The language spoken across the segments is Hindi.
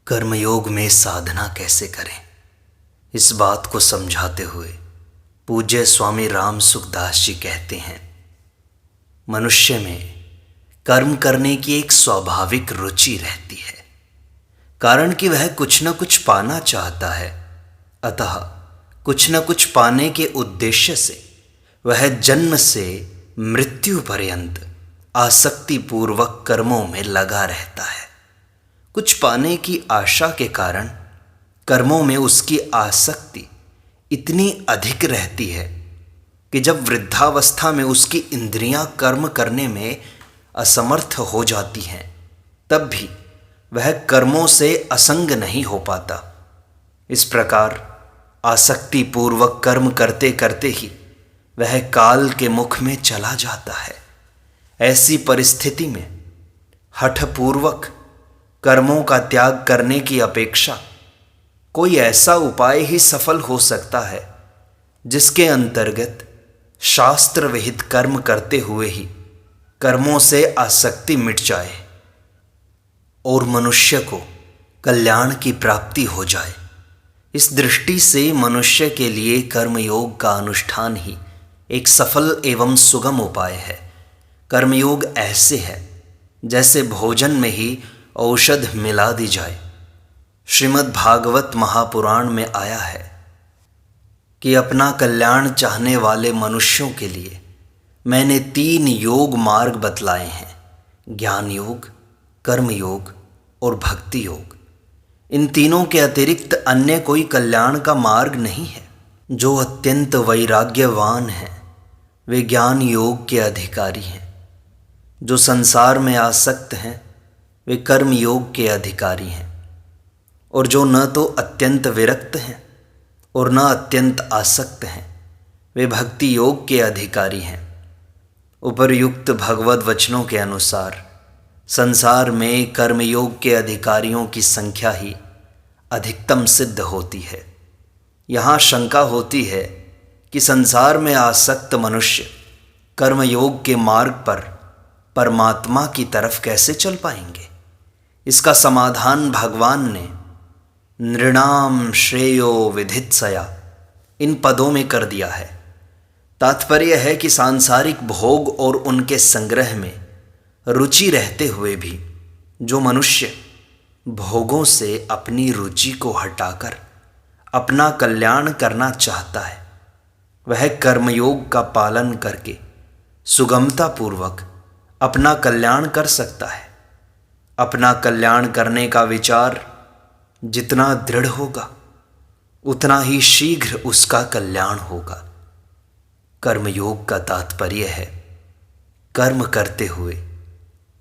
कर्मयोग में साधना कैसे करें, इस बात को समझाते हुए पूज्य स्वामी राम सुखदास जी कहते हैं, मनुष्य में कर्म करने की एक स्वाभाविक रुचि रहती है, कारण कि वह कुछ न कुछ पाना चाहता है। अतः कुछ न कुछ पाने के उद्देश्य से वह जन्म से मृत्यु पर्यंत आसक्तिपूर्वक कर्मों में लगा रहता है। कुछ पाने की आशा के कारण कर्मों में उसकी आसक्ति इतनी अधिक रहती है कि जब वृद्धावस्था में उसकी इंद्रियां कर्म करने में असमर्थ हो जाती हैं, तब भी वह कर्मों से असंग नहीं हो पाता। इस प्रकार आसक्ति पूर्वक कर्म करते करते ही वह काल के मुख में चला जाता है। ऐसी परिस्थिति में हठपूर्वक कर्मों का त्याग करने की अपेक्षा कोई ऐसा उपाय ही सफल हो सकता है जिसके अंतर्गत शास्त्र विहित कर्म करते हुए ही कर्मों से आसक्ति मिट जाए और मनुष्य को कल्याण की प्राप्ति हो जाए। इस दृष्टि से मनुष्य के लिए कर्मयोग का अनुष्ठान ही एक सफल एवं सुगम उपाय है। कर्मयोग ऐसे है जैसे भोजन में ही औषध मिला दी जाए। श्रीमद् भागवत महापुराण में आया है कि अपना कल्याण चाहने वाले मनुष्यों के लिए मैंने 3 योग मार्ग बतलाए हैं, ज्ञान योग, कर्म योग और भक्ति योग। इन तीनों के अतिरिक्त अन्य कोई कल्याण का मार्ग नहीं है। जो अत्यंत वैराग्यवान हैं वे ज्ञान योग के अधिकारी हैं, जो संसार में आसक्त हैं वे कर्म योग के अधिकारी हैं, और जो न तो अत्यंत विरक्त हैं और न अत्यंत आसक्त हैं वे भक्ति योग के अधिकारी हैं। उपर्युक्त भगवत वचनों के अनुसार संसार में कर्मयोग के अधिकारियों की संख्या ही अधिकतम सिद्ध होती है। यहाँ शंका होती है कि संसार में आसक्त मनुष्य कर्मयोग के मार्ग पर परमात्मा की तरफ कैसे चल पाएंगे। इसका समाधान भगवान ने नृणाम श्रेयो विधित्सया इन पदों में कर दिया है। तात्पर्य है कि सांसारिक भोग और उनके संग्रह में रुचि रहते हुए भी जो मनुष्य भोगों से अपनी रुचि को हटाकर अपना कल्याण करना चाहता है, वह कर्मयोग का पालन करके सुगमतापूर्वक अपना कल्याण कर सकता है। अपना कल्याण करने का विचार जितना दृढ़ होगा उतना ही शीघ्र उसका कल्याण होगा। कर्मयोग का तात्पर्य है कर्म करते हुए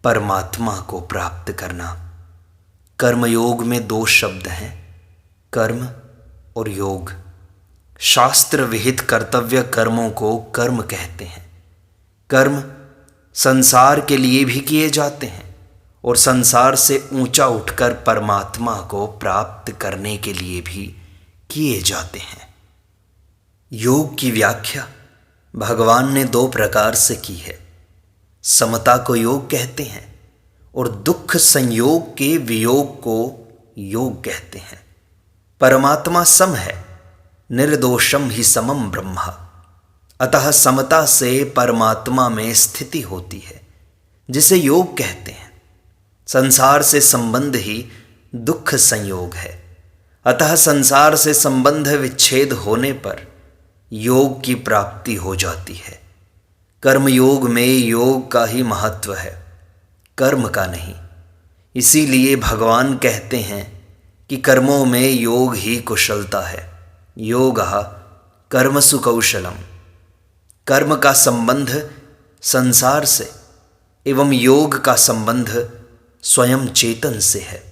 परमात्मा को प्राप्त करना। कर्मयोग में 2 शब्द हैं, कर्म और योग। शास्त्र विहित कर्तव्य कर्मों को कर्म कहते हैं। कर्म संसार के लिए भी किए जाते हैं और संसार से ऊंचा उठकर परमात्मा को प्राप्त करने के लिए भी किए जाते हैं। योग की व्याख्या भगवान ने 2 प्रकार से की है। समता को योग कहते हैं और दुख संयोग के वियोग को योग कहते हैं। परमात्मा सम है, निर्दोषम ही समम ब्रह्मा। अतः समता से परमात्मा में स्थिति होती है, जिसे योग कहते हैं। संसार से संबंध ही दुख संयोग है। अतः संसार से संबंध विच्छेद होने पर योग की प्राप्ति हो जाती है। कर्मयोग में योग का ही महत्व है, कर्म का नहीं। इसीलिए भगवान कहते हैं कि कर्मों में योग ही कुशलता है। योगः कर्मसु कौशलम। कर्म का संबंध संसार से एवं योग का संबंध स्वयं चेतन से है।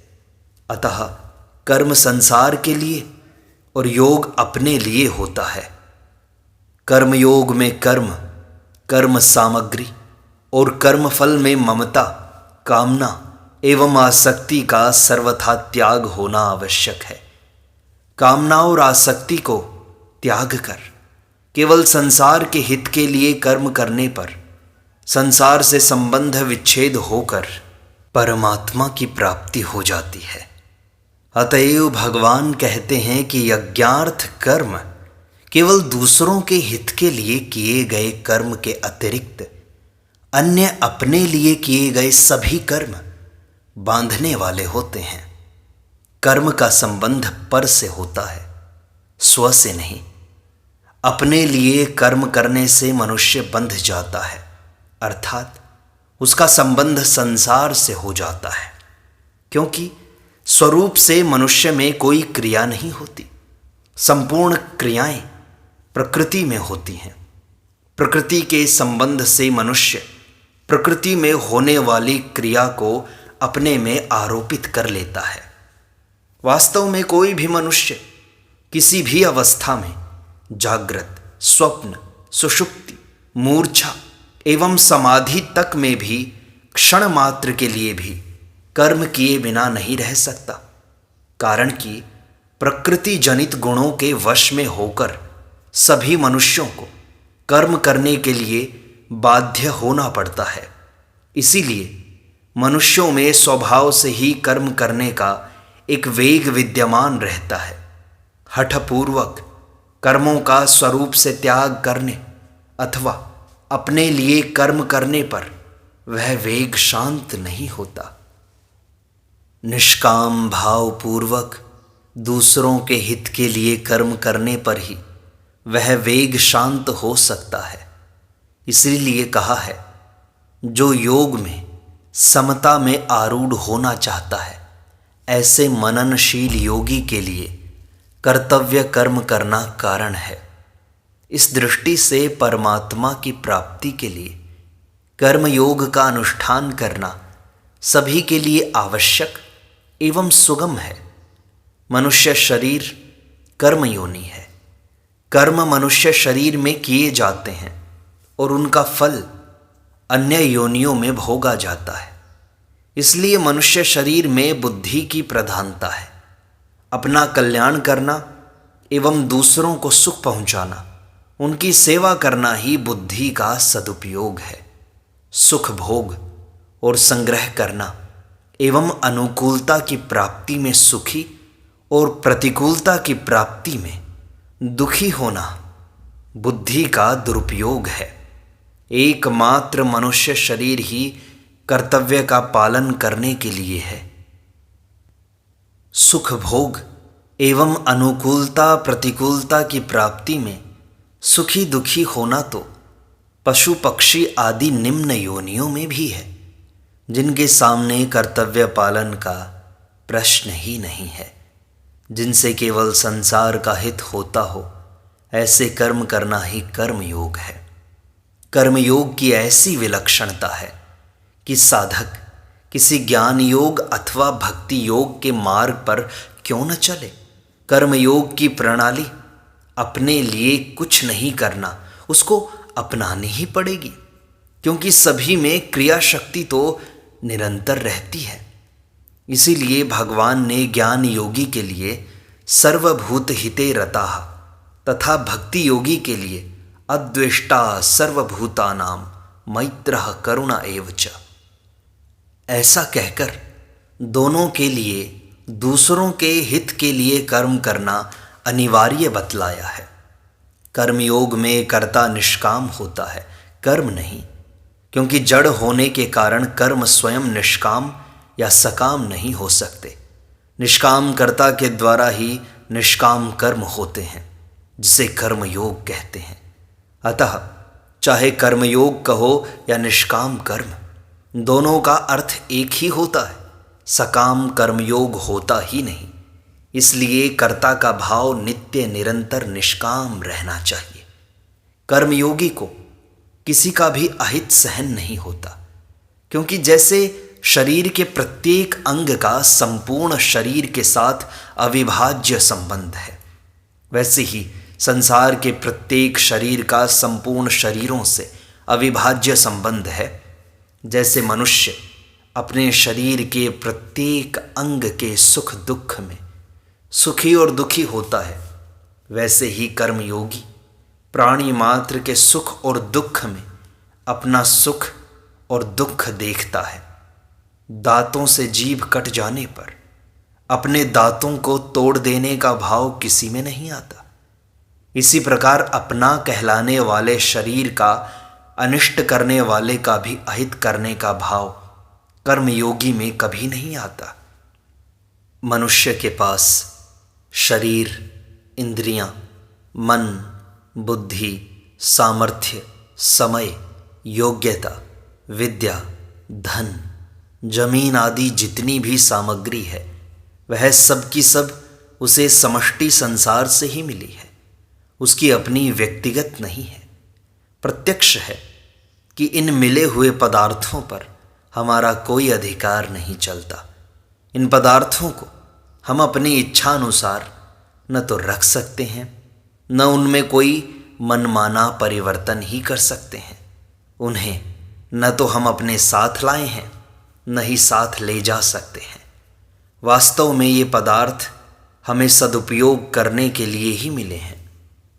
अतः कर्म संसार के लिए और योग अपने लिए होता है। कर्मयोग में कर्म, कर्म सामग्री और कर्मफल में ममता, कामना एवं आसक्ति का सर्वथा त्याग होना आवश्यक है। कामना और आसक्ति को त्याग कर केवल संसार के हित के लिए कर्म करने पर संसार से संबंध विच्छेद होकर परमात्मा की प्राप्ति हो जाती है। अतएव भगवान कहते हैं कि यज्ञार्थ कर्म केवल दूसरों के हित के लिए किए गए कर्म के अतिरिक्त अन्य अपने लिए किए गए सभी कर्म बांधने वाले होते हैं। कर्म का संबंध पर से होता है, स्व से नहीं। अपने लिए कर्म करने से मनुष्य बंध जाता है, अर्थात उसका संबंध संसार से हो जाता है, क्योंकि स्वरूप से मनुष्य में कोई क्रिया नहीं होती। संपूर्ण क्रियाएं प्रकृति में होती हैं। प्रकृति के संबंध से मनुष्य प्रकृति में होने वाली क्रिया को अपने में आरोपित कर लेता है। वास्तव में कोई भी मनुष्य किसी भी अवस्था में जागृत, स्वप्न, सुषुप्ति, मूर्छा एवं समाधि तक में भी क्षण मात्र के लिए भी कर्म किए बिना नहीं रह सकता, कारण कि प्रकृति जनित गुणों के वश में होकर सभी मनुष्यों को कर्म करने के लिए बाध्य होना पड़ता है। इसीलिए मनुष्यों में स्वभाव से ही कर्म करने का एक वेग विद्यमान रहता है। हठपूर्वक कर्मों का स्वरूप से त्याग करने अथवा अपने लिए कर्म करने पर वह वेग शांत नहीं होता। निष्काम भाव पूर्वक दूसरों के हित के लिए कर्म करने पर ही वह वेग शांत हो सकता है। इसीलिए कहा है, जो योग में समता में आरूढ़ होना चाहता है, ऐसे मननशील योगी के लिए कर्तव्य कर्म करना कारण है। इस दृष्टि से परमात्मा की प्राप्ति के लिए कर्म योग का अनुष्ठान करना सभी के लिए आवश्यक एवं सुगम है। मनुष्य शरीर कर्म योनि है। कर्म मनुष्य शरीर में किए जाते हैं और उनका फल अन्य योनियों में भोगा जाता है। इसलिए मनुष्य शरीर में बुद्धि की प्रधानता है। अपना कल्याण करना एवं दूसरों को सुख पहुंचाना, उनकी सेवा करना ही बुद्धि का सदुपयोग है। सुख भोग और संग्रह करना एवं अनुकूलता की प्राप्ति में सुखी और प्रतिकूलता की प्राप्ति में दुखी होना बुद्धि का दुरुपयोग है। एकमात्र मनुष्य शरीर ही कर्तव्य का पालन करने के लिए है। सुख भोग एवं अनुकूलता प्रतिकूलता की प्राप्ति में सुखी दुखी होना तो पशु पक्षी आदि निम्न योनियों में भी है, जिनके सामने कर्तव्य पालन का प्रश्न ही नहीं है। जिनसे केवल संसार का हित होता हो, ऐसे कर्म करना ही कर्मयोग है। कर्मयोग की ऐसी विलक्षणता है कि साधक किसी ज्ञान योग अथवा भक्ति योग के मार्ग पर क्यों न चले, कर्मयोग की प्रणाली अपने लिए कुछ नहीं करना उसको अपनानी ही पड़ेगी, क्योंकि सभी में क्रिया शक्ति तो निरंतर रहती है। इसीलिए भगवान ने ज्ञान योगी के लिए सर्वभूत हिते रताः तथा भक्ति योगी के लिए अद्वेष्टा सर्वभूतानां मैत्रः करुणा एव च, ऐसा कहकर दोनों के लिए दूसरों के हित के लिए कर्म करना अनिवार्य बतलाया है। कर्मयोग में कर्ता निष्काम होता है, कर्म नहीं, क्योंकि जड़ होने के कारण कर्म स्वयं निष्काम या सकाम नहीं हो सकते। निष्काम कर्ता के द्वारा ही निष्काम कर्म होते हैं, जिसे कर्मयोग कहते हैं। अतः चाहे कर्मयोग कहो या निष्काम कर्म, दोनों का अर्थ एक ही होता है। सकाम कर्मयोग होता ही नहीं। इसलिए कर्ता का भाव नित्य निरंतर निष्काम रहना चाहिए। कर्मयोगी को किसी का भी अहित सहन नहीं होता, क्योंकि जैसे शरीर के प्रत्येक अंग का संपूर्ण शरीर के साथ अविभाज्य संबंध है, वैसे ही संसार के प्रत्येक शरीर का संपूर्ण शरीरों से अविभाज्य संबंध है। जैसे मनुष्य अपने शरीर के प्रत्येक अंग के सुख दुख में सुखी और दुखी होता है, वैसे ही कर्मयोगी प्राणी मात्र के सुख और दुख में अपना सुख और दुख देखता है। दांतों से जीभ कट जाने पर अपने दांतों को तोड़ देने का भाव किसी में नहीं आता। इसी प्रकार अपना कहलाने वाले शरीर का अनिष्ट करने वाले का भी अहित करने का भाव कर्मयोगी में कभी नहीं आता। मनुष्य के पास शरीर, इंद्रियां, मन, बुद्धि, सामर्थ्य, समय, योग्यता, विद्या, धन, जमीन आदि जितनी भी सामग्री है वह सब की सब उसे समष्टि संसार से ही मिली है, उसकी अपनी व्यक्तिगत नहीं है। प्रत्यक्ष है कि इन मिले हुए पदार्थों पर हमारा कोई अधिकार नहीं चलता। इन पदार्थों को हम अपनी इच्छा अनुसार न तो रख सकते हैं, न उनमें कोई मनमाना परिवर्तन ही कर सकते हैं। उन्हें न तो हम अपने साथ लाए हैं, न ही साथ ले जा सकते हैं। वास्तव में ये पदार्थ हमें सदुपयोग करने के लिए ही मिले हैं,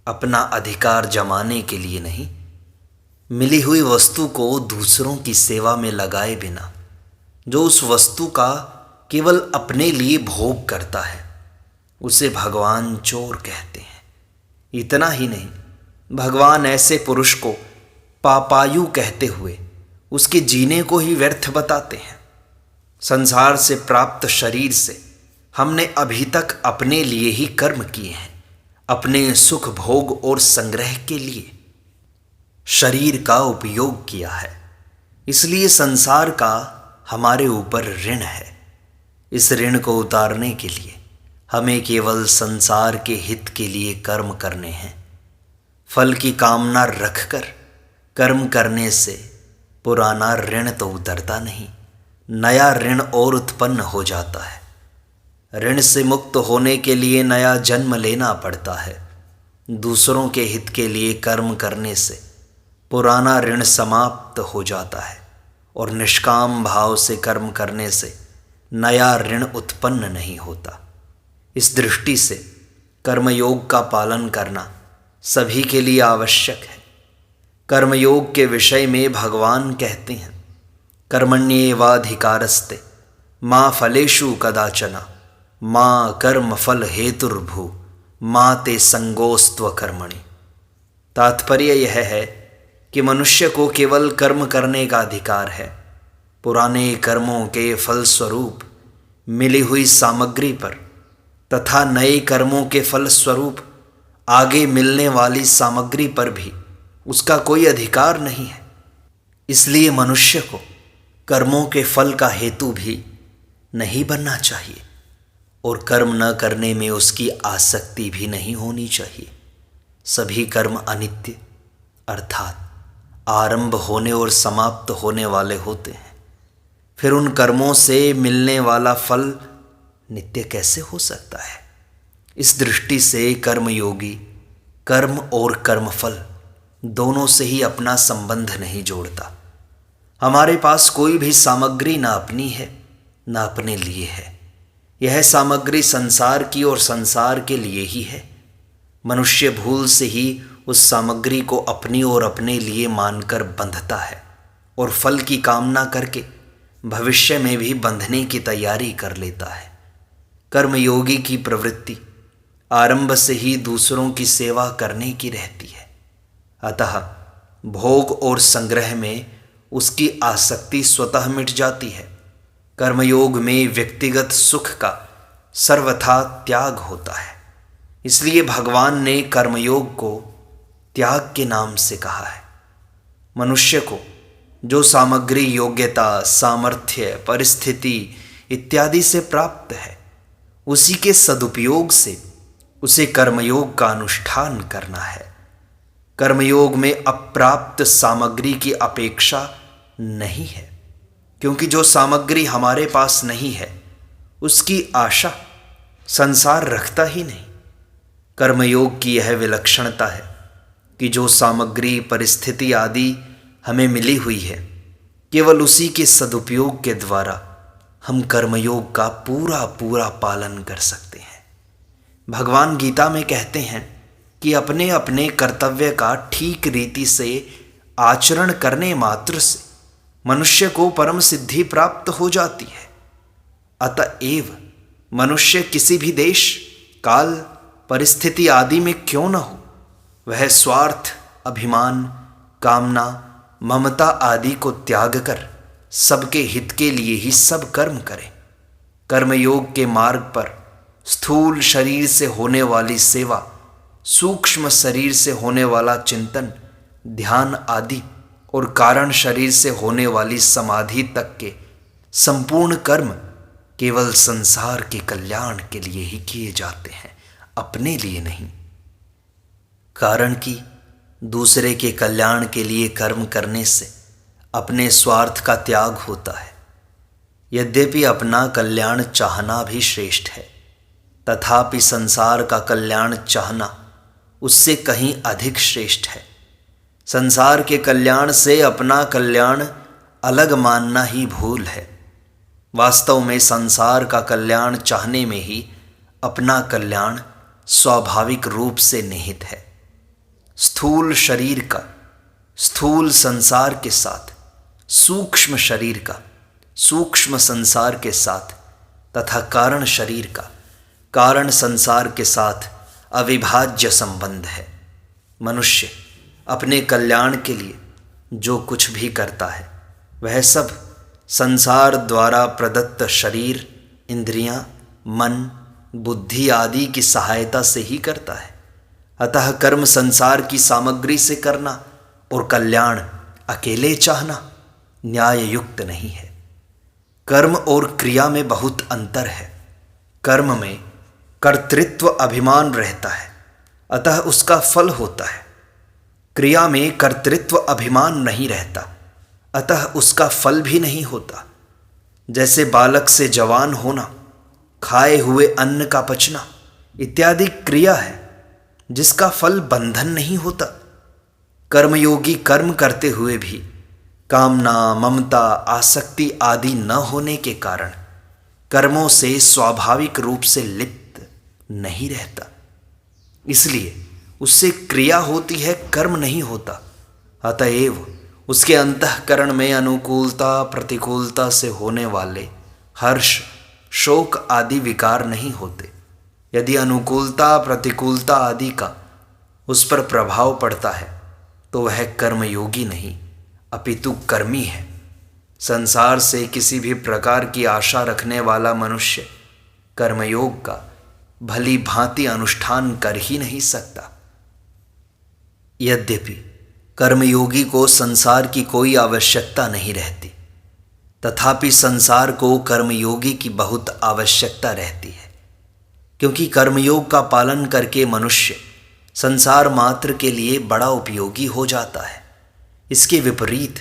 अपना अधिकार जमाने के लिए नहीं। मिली हुई वस्तु को दूसरों की सेवा में लगाए बिना जो उस वस्तु का केवल अपने लिए भोग करता है उसे भगवान चोर कहते हैं। इतना ही नहीं, भगवान ऐसे पुरुष को पापायु कहते हुए उसके जीने को ही व्यर्थ बताते हैं। संसार से प्राप्त शरीर से हमने अभी तक अपने लिए ही कर्म किए हैं, अपने सुख भोग और संग्रह के लिए शरीर का उपयोग किया है। इसलिए संसार का हमारे ऊपर ऋण है। इस ऋण को उतारने के लिए हमें केवल संसार के हित के लिए कर्म करने हैं। फल की कामना रखकर कर्म करने से पुराना ऋण तो उतरता नहीं, नया ऋण और उत्पन्न हो जाता है। ऋण से मुक्त होने के लिए नया जन्म लेना पड़ता है। दूसरों के हित के लिए कर्म करने से पुराना ऋण समाप्त हो जाता है और निष्काम भाव से कर्म करने से नया ऋण उत्पन्न नहीं होता। इस दृष्टि से कर्मयोग का पालन करना सभी के लिए आवश्यक है। कर्मयोग के विषय में भगवान कहते हैं, कर्मण्येवाधिकारस्ते मा फलेषु कदाचन मा कर्म फल हेतुर्भू मा ते संगोस्त्व कर्मणि। तात्पर्य यह है कि मनुष्य को केवल कर्म करने का अधिकार है। पुराने कर्मों के फलस्वरूप मिली हुई सामग्री पर तथा नए कर्मों के फलस्वरूप आगे मिलने वाली सामग्री पर भी उसका कोई अधिकार नहीं है। इसलिए मनुष्य को कर्मों के फल का हेतु भी नहीं बनना चाहिए और कर्म न करने में उसकी आसक्ति भी नहीं होनी चाहिए। सभी कर्म अनित्य अर्थात आरंभ होने और समाप्त होने वाले होते हैं। फिर उन कर्मों से मिलने वाला फल नित्य कैसे हो सकता है? इस दृष्टि से कर्मयोगी कर्म और कर्मफल दोनों से ही अपना संबंध नहीं जोड़ता। हमारे पास कोई भी सामग्री ना अपनी है ना अपने लिए है। यह सामग्री संसार की और संसार के लिए ही है। मनुष्य भूल से ही उस सामग्री को अपनी और अपने लिए मानकर बंधता है और फल की कामना करके भविष्य में भी बंधने की तैयारी कर लेता है। कर्मयोगी की प्रवृत्ति आरंभ से ही दूसरों की सेवा करने की रहती है। अतः भोग और संग्रह में उसकी आसक्ति स्वतः मिट जाती है। कर्मयोग में व्यक्तिगत सुख का सर्वथा त्याग होता है। इसलिए भगवान ने कर्मयोग को त्याग के नाम से कहा है। मनुष्य को जो सामग्री योग्यता, सामर्थ्य, परिस्थिति इत्यादि से प्राप्त है उसी के सदुपयोग से उसे कर्मयोग का अनुष्ठान करना है। कर्मयोग में अप्राप्त सामग्री की अपेक्षा नहीं है, क्योंकि जो सामग्री हमारे पास नहीं है उसकी आशा संसार रखता ही नहीं। कर्मयोग की यह विलक्षणता है कि जो सामग्री, परिस्थिति आदि हमें मिली हुई है केवल उसी के सदुपयोग के द्वारा हम कर्मयोग का पूरा पूरा पालन कर सकते हैं। भगवान गीता में कहते हैं कि अपने अपने कर्तव्य का ठीक रीति से आचरण करने मात्र से मनुष्य को परम सिद्धि प्राप्त हो जाती है। अतएव मनुष्य किसी भी देश, काल, परिस्थिति आदि में क्यों न हो, वह स्वार्थ, अभिमान, कामना, ममता आदि को त्याग कर सबके हित के लिए ही सब कर्म करे। कर्मयोग के मार्ग पर स्थूल शरीर से होने वाली सेवा, सूक्ष्म शरीर से होने वाला चिंतन, ध्यान आदि और कारण शरीर से होने वाली समाधि तक के संपूर्ण कर्म केवल संसार के कल्याण के लिए ही किए जाते हैं, अपने लिए नहीं। कारण कि दूसरे के कल्याण के लिए कर्म करने से अपने स्वार्थ का त्याग होता है। यद्यपि अपना कल्याण चाहना भी श्रेष्ठ है, तथापि संसार का कल्याण चाहना उससे कहीं अधिक श्रेष्ठ है। संसार के कल्याण से अपना कल्याण अलग मानना ही भूल है। वास्तव में संसार का कल्याण चाहने में ही अपना कल्याण स्वाभाविक रूप से निहित है। स्थूल शरीर का स्थूल संसार के साथ, सूक्ष्म शरीर का सूक्ष्म संसार के साथ तथा कारण शरीर का कारण संसार के साथ अविभाज्य संबंध है। मनुष्य अपने कल्याण के लिए जो कुछ भी करता है वह सब संसार द्वारा प्रदत्त शरीर, इंद्रियां, मन, बुद्धि आदि की सहायता से ही करता है। अतः कर्म संसार की सामग्री से करना और कल्याण अकेले चाहना न्याय युक्त नहीं है। कर्म और क्रिया में बहुत अंतर है। कर्म में कर्तृत्व अभिमान रहता है, अतः उसका फल होता है। क्रिया में कर्तृत्व अभिमान नहीं रहता, अतः उसका फल भी नहीं होता। जैसे बालक से जवान होना, खाए हुए अन्न का पचना इत्यादि क्रिया है जिसका फल बंधन नहीं होता। कर्मयोगी कर्म करते हुए भी कामना, ममता, आसक्ति आदि न होने के कारण कर्मों से स्वाभाविक रूप से लिप्त नहीं रहता, इसलिए उससे क्रिया होती है, कर्म नहीं होता। अतएव उसके अंतःकरण में अनुकूलता प्रतिकूलता से होने वाले हर्ष, शोक आदि विकार नहीं होते। यदि अनुकूलता प्रतिकूलता आदि का उस पर प्रभाव पड़ता है तो वह कर्मयोगी नहीं अपितु कर्मी है। संसार से किसी भी प्रकार की आशा रखने वाला मनुष्य कर्मयोग का भली भांति अनुष्ठान कर ही नहीं सकता। यद्यपि कर्मयोगी को संसार की कोई आवश्यकता नहीं रहती, तथापि संसार को कर्मयोगी की बहुत आवश्यकता रहती है, क्योंकि कर्मयोग का पालन करके मनुष्य संसार मात्र के लिए बड़ा उपयोगी हो जाता है। इसके विपरीत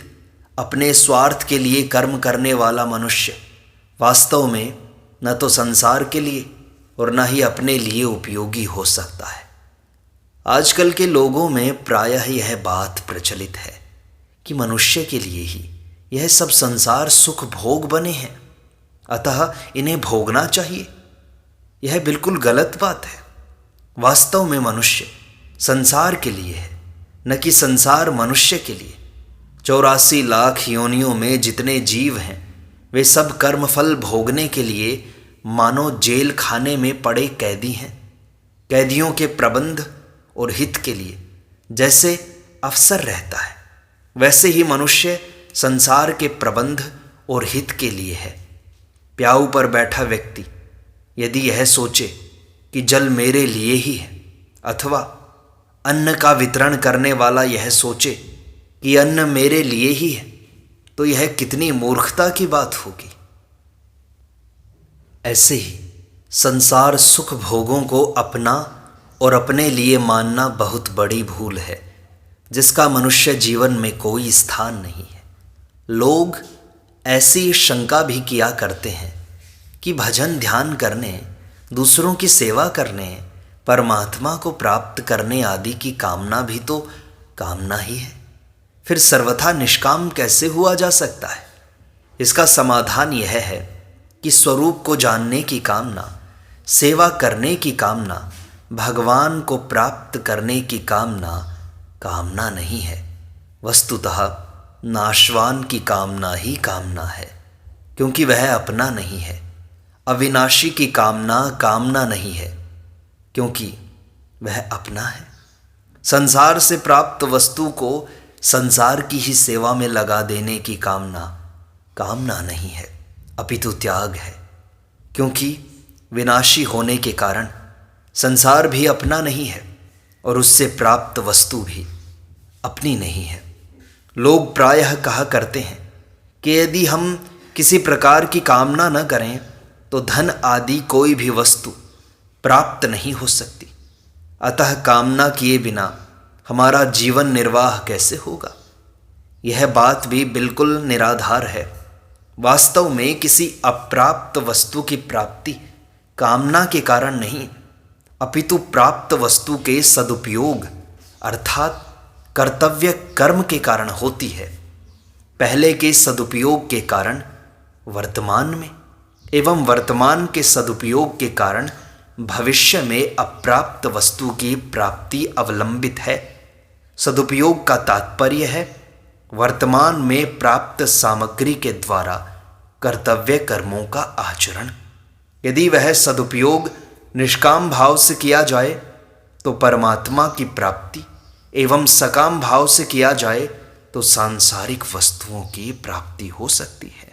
अपने स्वार्थ के लिए कर्म करने वाला मनुष्य वास्तव में न तो संसार के लिए और न ही अपने लिए उपयोगी हो सकता है। आजकल के लोगों में प्रायः यह बात प्रचलित है कि मनुष्य के लिए ही यह सब संसार सुख भोग बने हैं, अतः इन्हें भोगना चाहिए। यह बिल्कुल गलत बात है। वास्तव में मनुष्य संसार के लिए है, न कि संसार मनुष्य के लिए। 84 लाख योनियों में जितने जीव हैं वे सब कर्मफल भोगने के लिए मानो जेल खाने में पड़े कैदी हैं। कैदियों के प्रबंध और हित के लिए जैसे अवसर रहता है, वैसे ही मनुष्य संसार के प्रबंध और हित के लिए है। प्याऊ पर बैठा व्यक्ति यदि यह सोचे कि जल मेरे लिए ही है, अथवा अन्न का वितरण करने वाला यह सोचे कि अन्न मेरे लिए ही है, तो यह कितनी मूर्खता की बात होगी। ऐसे ही संसार सुख भोगों को अपना और अपने लिए मानना बहुत बड़ी भूल है, जिसका मनुष्य जीवन में कोई स्थान नहीं है। लोग ऐसी शंका भी किया करते हैं कि भजन ध्यान करने, दूसरों की सेवा करने, परमात्मा को प्राप्त करने आदि की कामना भी तो कामना ही है, फिर सर्वथा निष्काम कैसे हुआ जा सकता है? इसका समाधान यह है कि स्वरूप को जानने की कामना, सेवा करने की कामना, भगवान को प्राप्त करने की कामना कामना नहीं है। वस्तुतः नाशवान की कामना ही कामना है, क्योंकि वह अपना नहीं है, अविनाशी की कामना कामना नहीं है, क्योंकि वह अपना है। संसार से प्राप्त वस्तु को संसार की ही सेवा में लगा देने की कामना कामना नहीं है, अपितु त्याग है। क्योंकि विनाशी होने के कारण संसार भी अपना नहीं है और उससे प्राप्त वस्तु भी अपनी नहीं है। लोग प्रायः कहा करते हैं कि यदि हम किसी प्रकार की कामना न करें तो धन आदि कोई भी वस्तु प्राप्त नहीं हो सकती। अतः कामना किए बिना हमारा जीवन निर्वाह कैसे होगा? यह बात भी बिल्कुल निराधार है। वास्तव में किसी अप्राप्त वस्तु की प्राप्ति कामना के कारण नहीं, अपितु प्राप्त वस्तु के सदुपयोग अर्थात कर्तव्य कर्म के कारण होती है। पहले के सदुपयोग के कारण वर्तमान में एवं वर्तमान के सदुपयोग के कारण भविष्य में अप्राप्त वस्तु की प्राप्ति अवलंबित है। सदुपयोग का तात्पर्य है वर्तमान में प्राप्त सामग्री के द्वारा कर्तव्य कर्मों का आचरण। यदि वह सदुपयोग निष्काम भाव से किया जाए तो परमात्मा की प्राप्ति एवं सकाम भाव से किया जाए तो सांसारिक वस्तुओं की प्राप्ति हो सकती है।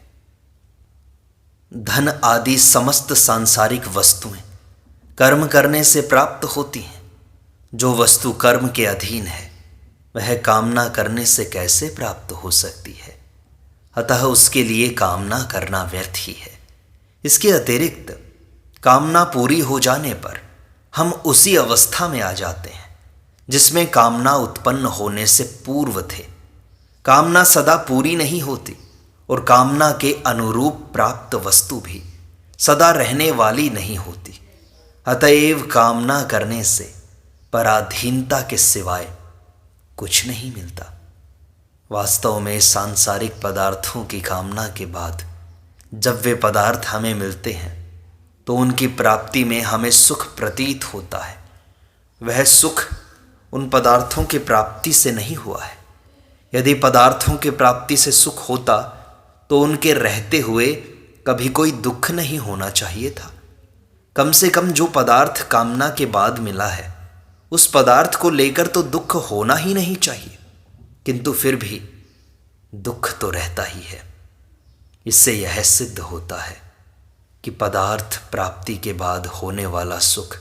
धन आदि समस्त सांसारिक वस्तुएं कर्म करने से प्राप्त होती हैं। जो वस्तु कर्म के अधीन है वह कामना करने से कैसे प्राप्त हो सकती है? अतः उसके लिए कामना करना व्यर्थ ही है। इसके अतिरिक्त कामना पूरी हो जाने पर हम उसी अवस्था में आ जाते हैं जिसमें कामना उत्पन्न होने से पूर्व थे। कामना सदा पूरी नहीं होती और कामना के अनुरूप प्राप्त वस्तु भी सदा रहने वाली नहीं होती। अतएव कामना करने से पराधीनता के सिवाय कुछ नहीं मिलता। वास्तव में सांसारिक पदार्थों की कामना के बाद जब वे पदार्थ हमें मिलते हैं तो उनकी प्राप्ति में हमें सुख प्रतीत होता है। वह सुख उन पदार्थों की प्राप्ति से नहीं हुआ है। यदि पदार्थों की प्राप्ति से सुख होता तो उनके रहते हुए कभी कोई दुख नहीं होना चाहिए था। कम से कम जो पदार्थ कामना के बाद मिला है उस पदार्थ को लेकर तो दुख होना ही नहीं चाहिए, किंतु फिर भी दुख तो रहता ही है। इससे यह सिद्ध होता है कि पदार्थ प्राप्ति के बाद होने वाला सुख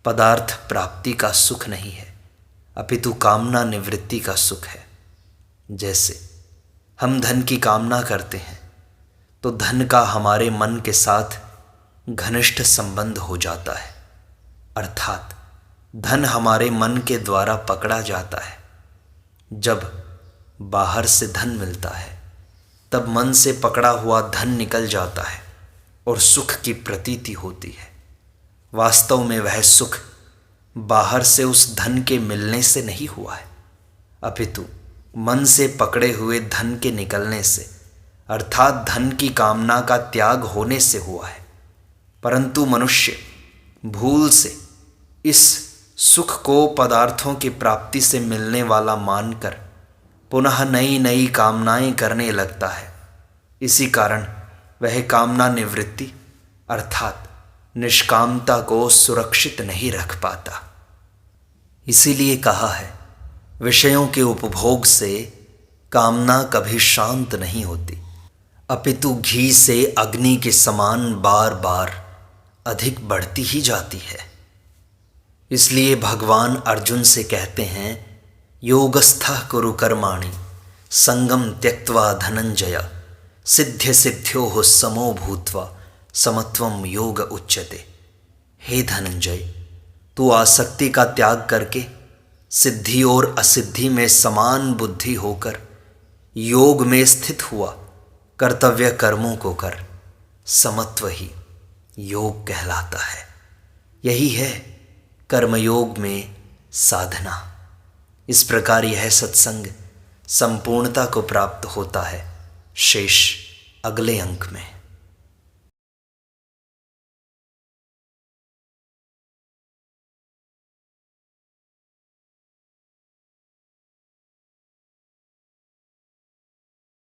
पदार्थ प्राप्ति का सुख नहीं है, अपितु कामना निवृत्ति का सुख है। जैसे हम धन की कामना करते हैं तो धन का हमारे मन के साथ घनिष्ठ संबंध हो जाता है, अर्थात धन हमारे मन के द्वारा पकड़ा जाता है। जब बाहर से धन मिलता है तब मन से पकड़ा हुआ धन निकल जाता है और सुख की प्रतीति होती है। वास्तव में वह सुख बाहर से उस धन के मिलने से नहीं हुआ है, अपितु मन से पकड़े हुए धन के निकलने से अर्थात धन की कामना का त्याग होने से हुआ है। परंतु मनुष्य भूल से इस सुख को पदार्थों की प्राप्ति से मिलने वाला मानकर पुनः नई नई कामनाएं करने लगता है। इसी कारण वह कामना निवृत्ति अर्थात निष्कामता को सुरक्षित नहीं रख पाता। इसीलिए कहा है, विषयों के उपभोग से कामना कभी शांत नहीं होती, अपितु घी से अग्नि के समान बार बार अधिक बढ़ती ही जाती है। इसलिए भगवान अर्जुन से कहते हैं, योगस्थः कुरु कर्माणि संगम त्यक्त्वा धनंजय सिद्ध्य सिद्ध्योः समो भूत्वा समत्वम योग उच्यते। हे धनंजय, तू आसक्ति का त्याग करके सिद्धि और असिद्धि में समान बुद्धि होकर योग में स्थित हुआ कर्तव्य कर्मों को कर। समत्व ही योग कहलाता है। यही है कर्मयोग में साधना। इस प्रकार यह सत्संग संपूर्णता को प्राप्त होता है। शेष अगले अंक में।